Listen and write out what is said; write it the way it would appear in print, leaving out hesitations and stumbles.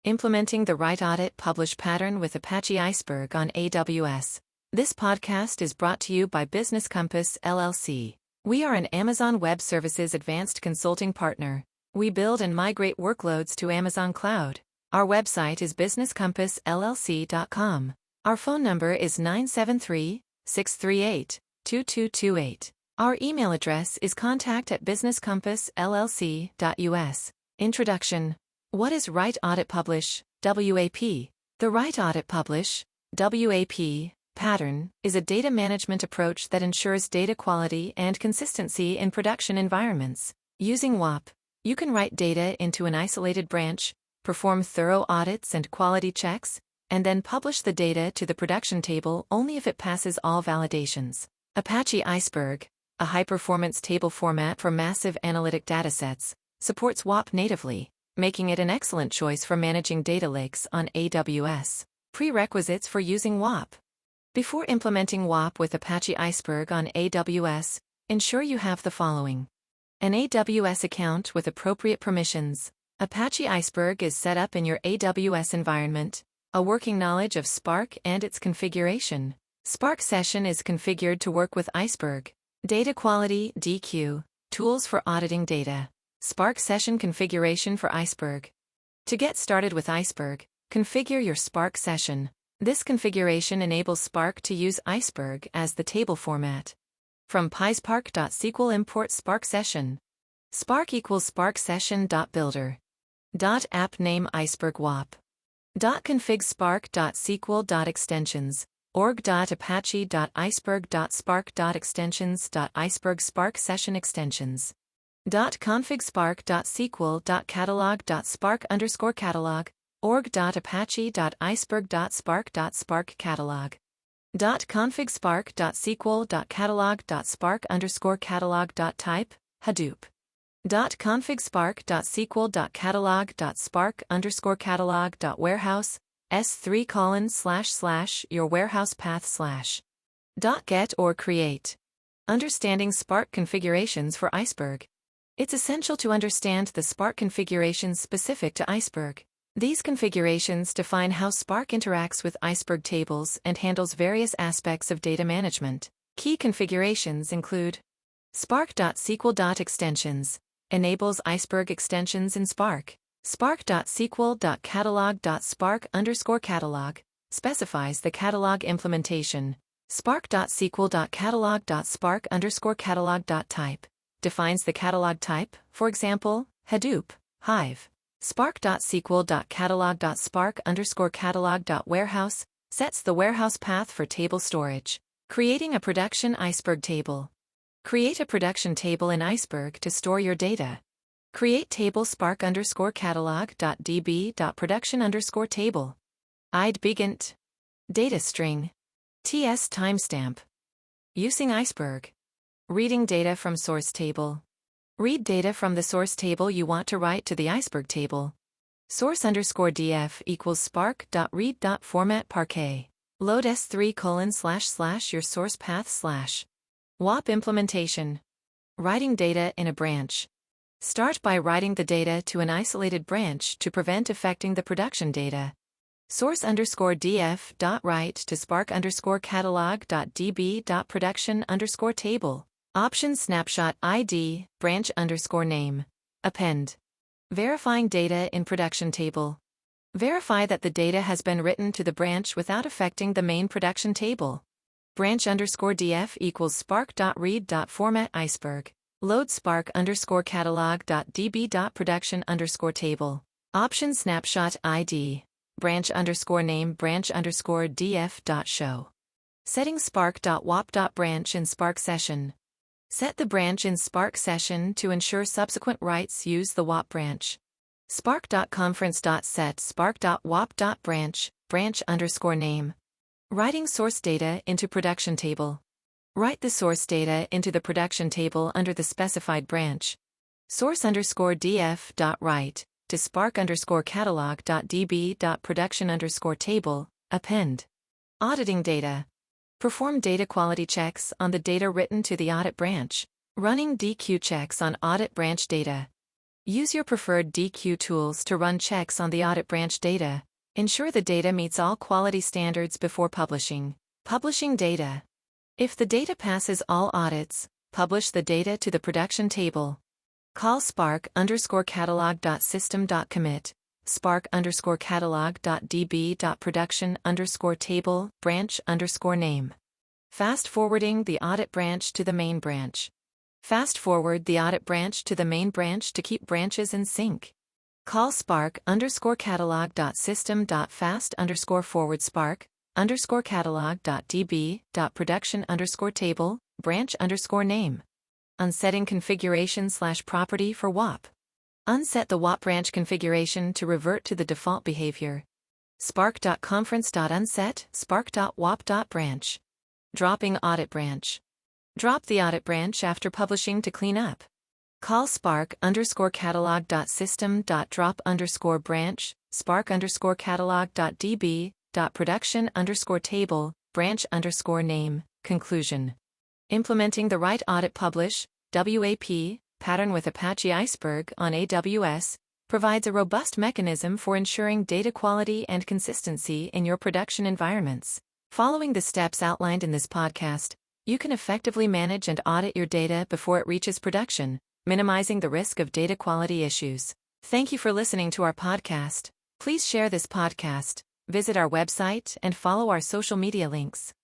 Implementing the Write-Audit-Publish pattern with Apache Iceberg on AWS. This podcast is brought to you by Business Compass, LLC. We are an Amazon Web Services advanced consulting partner. We build and migrate workloads to Amazon Cloud. Our website is businesscompassllc.com. Our phone number is 973-638-2228. Our email address is contact@businesscompassllc.us. Introduction. What is Write-Audit-Publish, WAP? The Write-Audit-Publish, WAP, pattern is a data management approach that ensures data quality and consistency in production environments. Using WAP, you can write data into an isolated branch, perform thorough audits and quality checks, and then publish the data to the production table only if it passes all validations. Apache Iceberg, a high-performance table format for massive analytic datasets, supports WAP natively, making it an excellent choice for managing data lakes on AWS. Prerequisites for using WAP. Before implementing WAP with Apache Iceberg on AWS, ensure you have the following: an AWS account with appropriate permissions. Apache Iceberg is set up in your AWS environment. A working knowledge of Spark and its configuration. Spark session is configured to work with Iceberg. Data quality, DQ, tools for auditing data. Spark session configuration for Iceberg. To get started with Iceberg, configure your Spark session. This configuration enables Spark to use Iceberg as the table format. From PySpark.sql import Spark session. Spark equals Spark session.builder. .app name Iceberg WAP. .config spark.sql.extensions. org.apache.iceberg.spark.extensions.iceberg Spark session extensions. .config spark.sql.catalog.spark_catalog. org.apache.iceberg.spark.catalog. .config spark.sql.catalog.spark_catalog.type, Hadoop. .config spark.sql.catalog.spark_catalog.warehouse, s3:/ your warehouse path/. .get or create. Understanding Spark configurations for Iceberg. It's essential to understand the Spark configurations specific to Iceberg. These configurations define how Spark interacts with Iceberg tables and handles various aspects of data management. Key configurations include: Spark.sql.extensions enables Iceberg extensions in Spark. Spark.sql.catalog.spark_catalog specifies the catalog implementation. Spark.sql.catalog.spark_catalog.type defines the catalog type, for example, Hadoop, Hive. Spark.sql.catalog.spark_catalog.warehouse sets the warehouse path for table storage. Creating a production Iceberg table. Create a production table in Iceberg to store your data. Create table spark_catalog.db.production_table. id_begint. Data string. TS timestamp. Using Iceberg. Reading data from source table. Read data from the source table you want to write to the Iceberg table. Source_df equals spark.read.format parquet. Load s3:/ your source path/. WAP implementation. Writing data in a branch. Start by writing the data to an isolated branch to prevent affecting the production data. Source_df.write to spark_catalog.db.production_table. Option snapshot ID, branch_name. Append. Verifying data in production table. Verify that the data has been written to the branch without affecting the main production table. Branch_df equals spark.read.format Iceberg. Load spark_catalog.db.production_table. Option snapshot ID. Branch_name branch_df.show. Setting spark.wap.branch in Spark session. Set the branch in Spark session to ensure subsequent writes use the WAP branch. Spark.conference.set spark.wap.branch, branch_name. Writing source data into production table. Write the source data into the production table under the specified branch. Source_df.write to spark_catalog.db.production_table, append. Auditing data. Perform data quality checks on the data written to the audit branch. Running DQ checks on audit branch data. Use your preferred DQ tools to run checks on the audit branch data. Ensure the data meets all quality standards before publishing. Publishing data. If the data passes all audits, publish the data to the production table. Call spark_catalog.system.commit, spark_catalog.db.production_table, branch_name. Fast forwarding the audit branch to the main branch. Fast forward the audit branch to the main branch to keep branches in sync. Call spark_catalog.system.fast_forward spark_catalog.db.production_table, branch_name. Unsetting configuration/property for WAP. Unset the WAP branch configuration to revert to the default behavior. Spark.conference.unset spark.wap.branch. Dropping audit branch. Drop the audit branch after publishing to clean up. Call spark_catalog.system.drop_branch, spark_catalog.db.production_table, branch_name. Conclusion. Implementing the Write-Audit-Publish (WAP) pattern with Apache Iceberg on AWS provides a robust mechanism for ensuring data quality and consistency in your production environments. Following the steps outlined in this podcast, you can effectively manage and audit your data before it reaches production, minimizing the risk of data quality issues. Thank you for listening to our podcast. Please share this podcast, visit our website, and follow our social media links.